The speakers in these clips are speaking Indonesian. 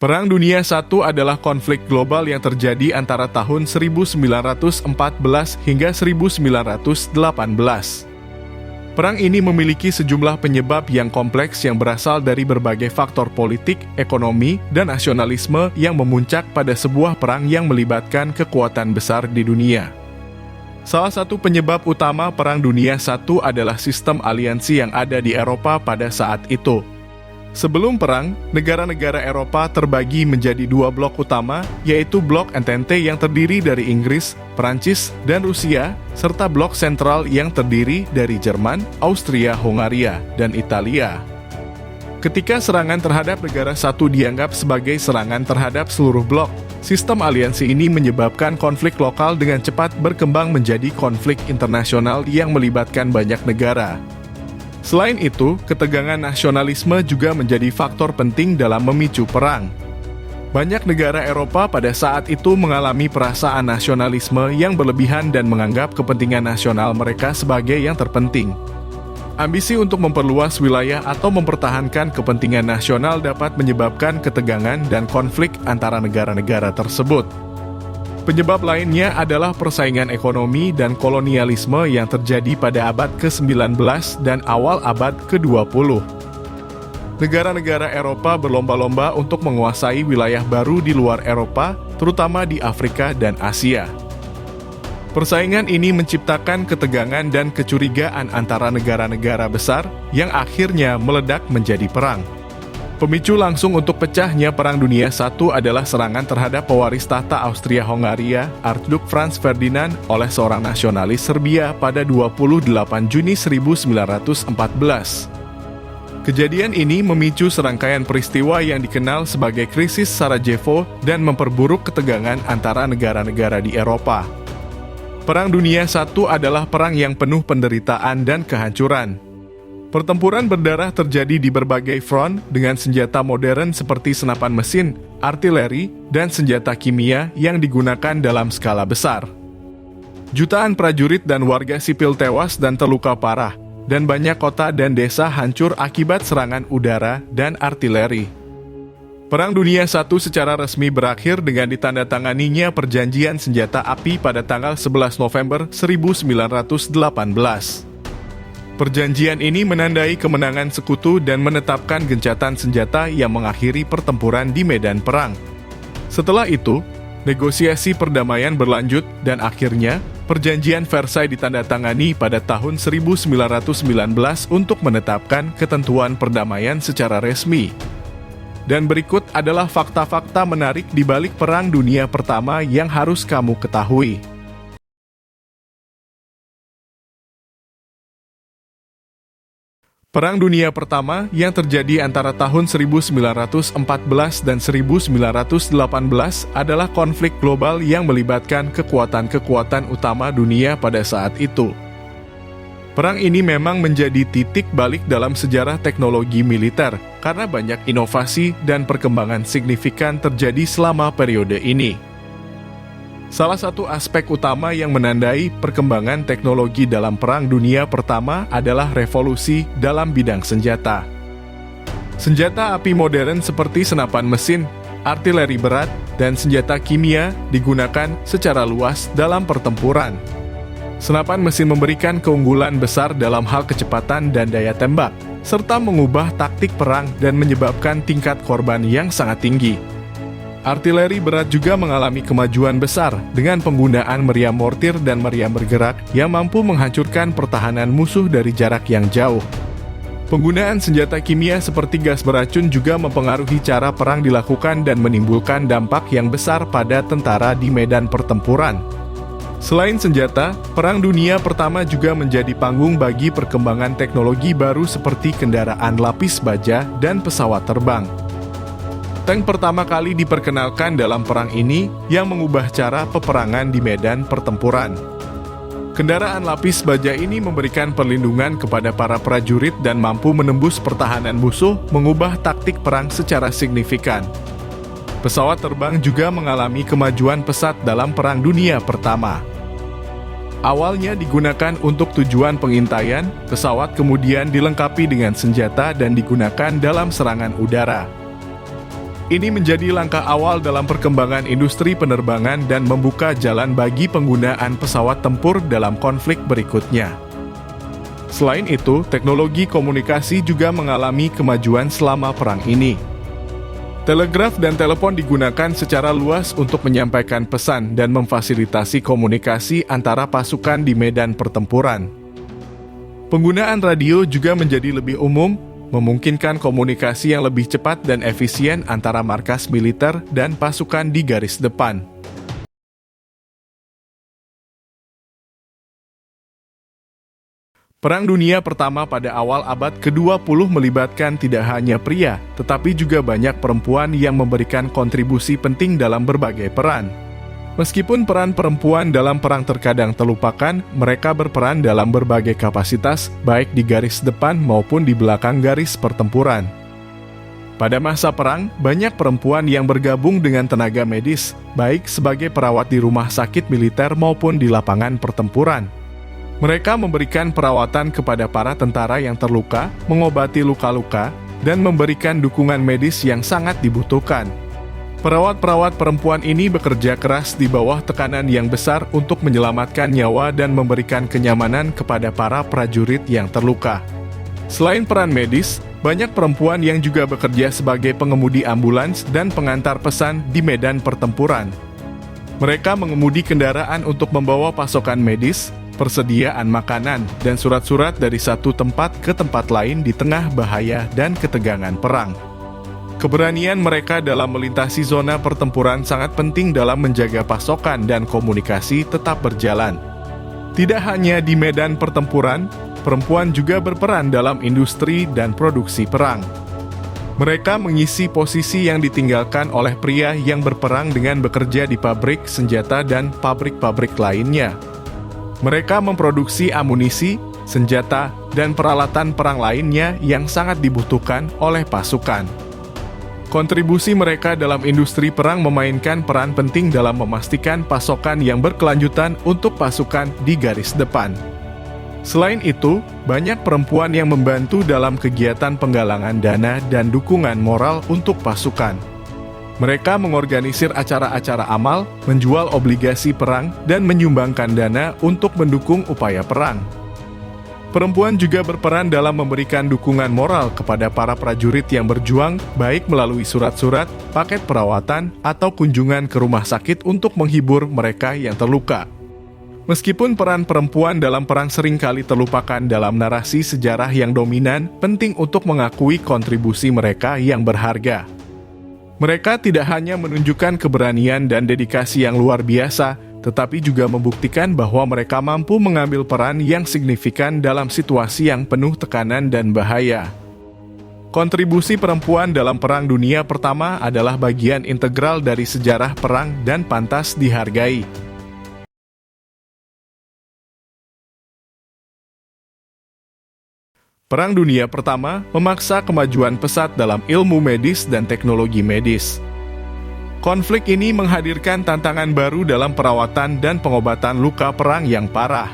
Perang Dunia I adalah konflik global yang terjadi antara tahun 1914 hingga 1918. Perang ini memiliki sejumlah penyebab yang kompleks yang berasal dari berbagai faktor politik, ekonomi, dan nasionalisme yang memuncak pada sebuah perang yang melibatkan kekuatan besar di dunia. Salah satu penyebab utama Perang Dunia I adalah sistem aliansi yang ada di Eropa pada saat itu. Sebelum perang, negara-negara Eropa terbagi menjadi dua blok utama, yaitu blok Entente yang terdiri dari Inggris, Prancis, dan Rusia, serta blok sentral yang terdiri dari Jerman, Austria, Hongaria, dan Italia. Ketika serangan terhadap negara satu dianggap sebagai serangan terhadap seluruh blok, sistem aliansi ini menyebabkan konflik lokal dengan cepat berkembang menjadi konflik internasional yang melibatkan banyak negara. Selain itu, ketegangan nasionalisme juga menjadi faktor penting dalam memicu perang. Banyak negara Eropa pada saat itu mengalami perasaan nasionalisme yang berlebihan dan menganggap kepentingan nasional mereka sebagai yang terpenting. Ambisi untuk memperluas wilayah atau mempertahankan kepentingan nasional dapat menyebabkan ketegangan dan konflik antara negara-negara tersebut. Penyebab lainnya adalah persaingan ekonomi dan kolonialisme yang terjadi pada abad ke-19 dan awal abad ke-20. Negara-negara Eropa berlomba-lomba untuk menguasai wilayah baru di luar Eropa, terutama di Afrika dan Asia. Persaingan ini menciptakan ketegangan dan kecurigaan antara negara-negara besar yang akhirnya meledak menjadi perang. Pemicu langsung untuk pecahnya Perang Dunia I adalah serangan terhadap pewaris tahta Austria-Hongaria, Archduke Franz Ferdinand, oleh seorang nasionalis Serbia pada 28 Juni 1914. Kejadian ini memicu serangkaian peristiwa yang dikenal sebagai krisis Sarajevo dan memperburuk ketegangan antara negara-negara di Eropa. Perang Dunia I adalah perang yang penuh penderitaan dan kehancuran. Pertempuran berdarah terjadi di berbagai front dengan senjata modern seperti senapan mesin, artileri, dan senjata kimia yang digunakan dalam skala besar. Jutaan prajurit dan warga sipil tewas dan terluka parah, dan banyak kota dan desa hancur akibat serangan udara dan artileri. Perang Dunia I secara resmi berakhir dengan ditandatanganinya Perjanjian Senjata Api pada tanggal 11 November 1918. Perjanjian ini menandai kemenangan sekutu dan menetapkan gencatan senjata yang mengakhiri pertempuran di medan perang. Setelah itu, negosiasi perdamaian berlanjut dan akhirnya Perjanjian Versailles ditandatangani pada tahun 1919 untuk menetapkan ketentuan perdamaian secara resmi. Dan berikut adalah fakta-fakta menarik di balik Perang Dunia Pertama yang harus kamu ketahui. Perang Dunia Pertama yang terjadi antara tahun 1914 dan 1918 adalah konflik global yang melibatkan kekuatan-kekuatan utama dunia pada saat itu. Perang ini memang menjadi titik balik dalam sejarah teknologi militer karena banyak inovasi dan perkembangan signifikan terjadi selama periode ini. Salah satu aspek utama yang menandai perkembangan teknologi dalam Perang Dunia Pertama adalah revolusi dalam bidang senjata. Senjata api modern seperti senapan mesin, artileri berat, dan senjata kimia digunakan secara luas dalam pertempuran. Senapan mesin memberikan keunggulan besar dalam hal kecepatan dan daya tembak, serta mengubah taktik perang dan menyebabkan tingkat korban yang sangat tinggi. Artileri berat juga mengalami kemajuan besar dengan penggunaan meriam mortir dan meriam bergerak yang mampu menghancurkan pertahanan musuh dari jarak yang jauh. Penggunaan senjata kimia seperti gas beracun juga mempengaruhi cara perang dilakukan dan menimbulkan dampak yang besar pada tentara di medan pertempuran. Selain senjata, Perang Dunia Pertama juga menjadi panggung bagi perkembangan teknologi baru seperti kendaraan lapis baja dan pesawat terbang. Tank pertama kali diperkenalkan dalam perang ini yang mengubah cara peperangan di medan pertempuran. Kendaraan lapis baja ini memberikan perlindungan kepada para prajurit dan mampu menembus pertahanan musuh, mengubah taktik perang secara signifikan. Pesawat terbang juga mengalami kemajuan pesat dalam Perang Dunia Pertama. Awalnya digunakan untuk tujuan pengintaian, pesawat kemudian dilengkapi dengan senjata dan digunakan dalam serangan udara. Ini menjadi langkah awal dalam perkembangan industri penerbangan dan membuka jalan bagi penggunaan pesawat tempur dalam konflik berikutnya. Selain itu, teknologi komunikasi juga mengalami kemajuan selama perang ini. Telegraf dan telepon digunakan secara luas untuk menyampaikan pesan dan memfasilitasi komunikasi antara pasukan di medan pertempuran. Penggunaan radio juga menjadi lebih umum, memungkinkan komunikasi yang lebih cepat dan efisien antara markas militer dan pasukan di garis depan. Perang Dunia Pertama pada awal abad ke-20 melibatkan tidak hanya pria, tetapi juga banyak perempuan yang memberikan kontribusi penting dalam berbagai peran. Meskipun peran perempuan dalam perang terkadang terlupakan, mereka berperan dalam berbagai kapasitas, baik di garis depan maupun di belakang garis pertempuran. Pada masa perang, banyak perempuan yang bergabung dengan tenaga medis, baik sebagai perawat di rumah sakit militer maupun di lapangan pertempuran. Mereka memberikan perawatan kepada para tentara yang terluka, mengobati luka-luka, dan memberikan dukungan medis yang sangat dibutuhkan. Perawat-perawat perempuan ini bekerja keras di bawah tekanan yang besar untuk menyelamatkan nyawa dan memberikan kenyamanan kepada para prajurit yang terluka. Selain peran medis, banyak perempuan yang juga bekerja sebagai pengemudi ambulans dan pengantar pesan di medan pertempuran. Mereka mengemudi kendaraan untuk membawa pasokan medis, persediaan makanan, dan surat-surat dari satu tempat ke tempat lain di tengah bahaya dan ketegangan perang. Keberanian mereka dalam melintasi zona pertempuran sangat penting dalam menjaga pasokan dan komunikasi tetap berjalan. Tidak hanya di medan pertempuran, perempuan juga berperan dalam industri dan produksi perang. Mereka mengisi posisi yang ditinggalkan oleh pria yang berperang dengan bekerja di pabrik senjata dan pabrik-pabrik lainnya. Mereka memproduksi amunisi, senjata, dan peralatan perang lainnya yang sangat dibutuhkan oleh pasukan. Kontribusi mereka dalam industri perang memainkan peran penting dalam memastikan pasokan yang berkelanjutan untuk pasukan di garis depan. Selain itu, banyak perempuan yang membantu dalam kegiatan penggalangan dana dan dukungan moral untuk pasukan. Mereka mengorganisir acara-acara amal, menjual obligasi perang, dan menyumbangkan dana untuk mendukung upaya perang. Perempuan juga berperan dalam memberikan dukungan moral kepada para prajurit yang berjuang, baik melalui surat-surat, paket perawatan, atau kunjungan ke rumah sakit untuk menghibur mereka yang terluka. Meskipun peran perempuan dalam perang seringkali terlupakan dalam narasi sejarah yang dominan, penting untuk mengakui kontribusi mereka yang berharga. Mereka tidak hanya menunjukkan keberanian dan dedikasi yang luar biasa, tetapi juga membuktikan bahwa mereka mampu mengambil peran yang signifikan dalam situasi yang penuh tekanan dan bahaya. Kontribusi perempuan dalam Perang Dunia Pertama adalah bagian integral dari sejarah perang dan pantas dihargai. Perang Dunia Pertama memaksa kemajuan pesat dalam ilmu medis dan teknologi medis. Konflik ini menghadirkan tantangan baru dalam perawatan dan pengobatan luka perang yang parah.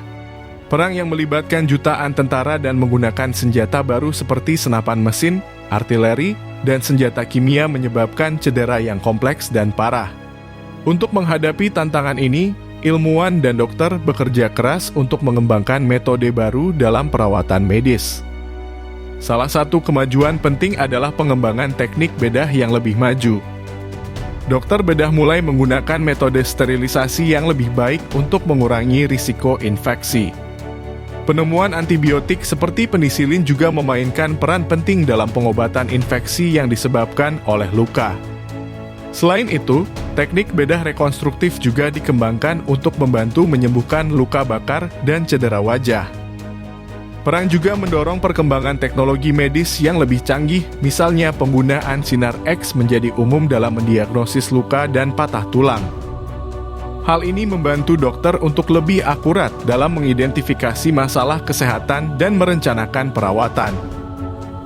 Perang yang melibatkan jutaan tentara dan menggunakan senjata baru seperti senapan mesin, artileri, dan senjata kimia menyebabkan cedera yang kompleks dan parah. Untuk menghadapi tantangan ini, ilmuwan dan dokter bekerja keras untuk mengembangkan metode baru dalam perawatan medis. Salah satu kemajuan penting adalah pengembangan teknik bedah yang lebih maju. Dokter bedah mulai menggunakan metode sterilisasi yang lebih baik untuk mengurangi risiko infeksi. Penemuan antibiotik seperti penisilin juga memainkan peran penting dalam pengobatan infeksi yang disebabkan oleh luka. Selain itu, teknik bedah rekonstruktif juga dikembangkan untuk membantu menyembuhkan luka bakar dan cedera wajah. Perang juga mendorong perkembangan teknologi medis yang lebih canggih, misalnya penggunaan sinar X menjadi umum dalam mendiagnosis luka dan patah tulang. Hal ini membantu dokter untuk lebih akurat dalam mengidentifikasi masalah kesehatan dan merencanakan perawatan.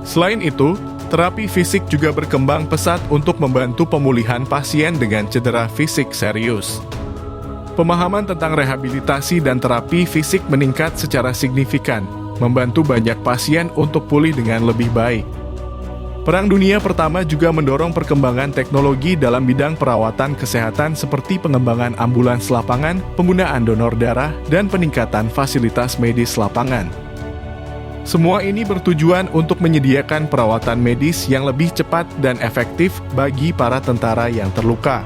Selain itu, terapi fisik juga berkembang pesat untuk membantu pemulihan pasien dengan cedera fisik serius. Pemahaman tentang rehabilitasi dan terapi fisik meningkat secara signifikan, membantu banyak pasien untuk pulih dengan lebih baik. Perang Dunia Pertama juga mendorong perkembangan teknologi dalam bidang perawatan kesehatan seperti pengembangan ambulans lapangan, penggunaan donor darah, dan peningkatan fasilitas medis lapangan. Semua ini bertujuan untuk menyediakan perawatan medis yang lebih cepat dan efektif bagi para tentara yang terluka.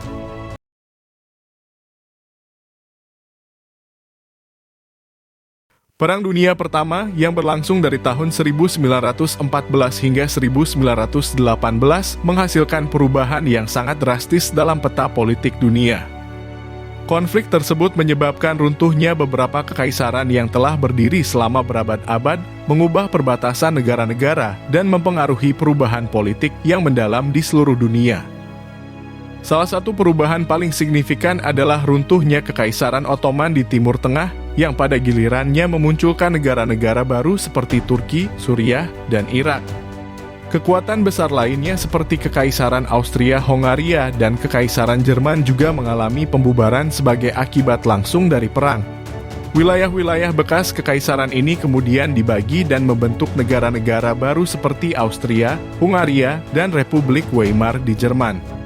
Perang Dunia Pertama yang berlangsung dari tahun 1914 hingga 1918 menghasilkan perubahan yang sangat drastis dalam peta politik dunia. Konflik tersebut menyebabkan runtuhnya beberapa kekaisaran yang telah berdiri selama berabad-abad, mengubah perbatasan negara-negara, dan mempengaruhi perubahan politik yang mendalam di seluruh dunia. Salah satu perubahan paling signifikan adalah runtuhnya Kekaisaran Ottoman di Timur Tengah yang pada gilirannya memunculkan negara-negara baru seperti Turki, Suriah, dan Irak. Kekuatan besar lainnya seperti Kekaisaran Austria-Hongaria dan Kekaisaran Jerman juga mengalami pembubaran sebagai akibat langsung dari perang. Wilayah-wilayah bekas kekaisaran ini kemudian dibagi dan membentuk negara-negara baru seperti Austria, Hungaria, dan Republik Weimar di Jerman.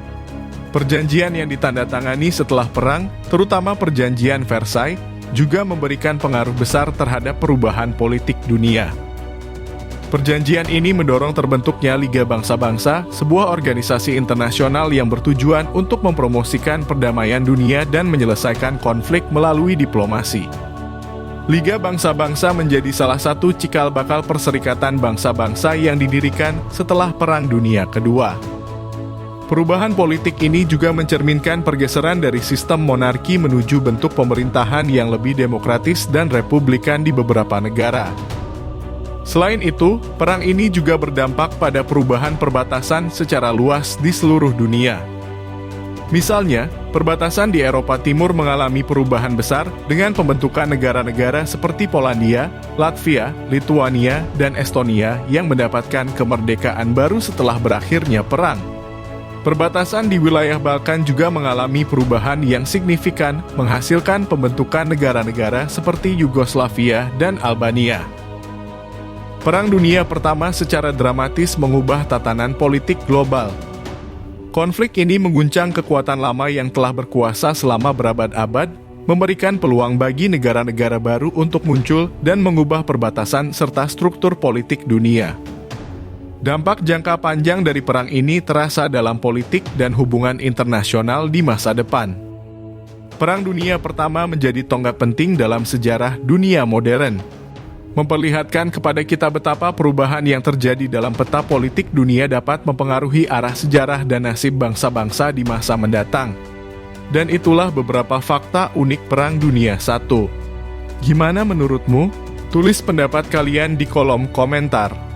Perjanjian yang ditandatangani setelah perang, terutama Perjanjian Versailles, juga memberikan pengaruh besar terhadap perubahan politik dunia. Perjanjian ini mendorong terbentuknya Liga Bangsa-Bangsa, sebuah organisasi internasional yang bertujuan untuk mempromosikan perdamaian dunia dan menyelesaikan konflik melalui diplomasi. Liga Bangsa-Bangsa menjadi salah satu cikal bakal Perserikatan Bangsa-Bangsa yang didirikan setelah Perang Dunia Kedua. Perubahan politik ini juga mencerminkan pergeseran dari sistem monarki menuju bentuk pemerintahan yang lebih demokratis dan republikan di beberapa negara. Selain itu, perang ini juga berdampak pada perubahan perbatasan secara luas di seluruh dunia. Misalnya, perbatasan di Eropa Timur mengalami perubahan besar dengan pembentukan negara-negara seperti Polandia, Latvia, Lituania, dan Estonia yang mendapatkan kemerdekaan baru setelah berakhirnya perang. Perbatasan di wilayah Balkan juga mengalami perubahan yang signifikan, menghasilkan pembentukan negara-negara seperti Yugoslavia dan Albania. Perang Dunia Pertama secara dramatis mengubah tatanan politik global. Konflik ini mengguncang kekuatan lama yang telah berkuasa selama berabad-abad, memberikan peluang bagi negara-negara baru untuk muncul dan mengubah perbatasan serta struktur politik dunia. Dampak jangka panjang dari perang ini terasa dalam politik dan hubungan internasional di masa depan. Perang Dunia Pertama menjadi tonggak penting dalam sejarah dunia modern, memperlihatkan kepada kita betapa perubahan yang terjadi dalam peta politik dunia dapat mempengaruhi arah sejarah dan nasib bangsa-bangsa di masa mendatang. Dan itulah beberapa fakta unik Perang Dunia I. Gimana menurutmu? Tulis pendapat kalian di kolom komentar.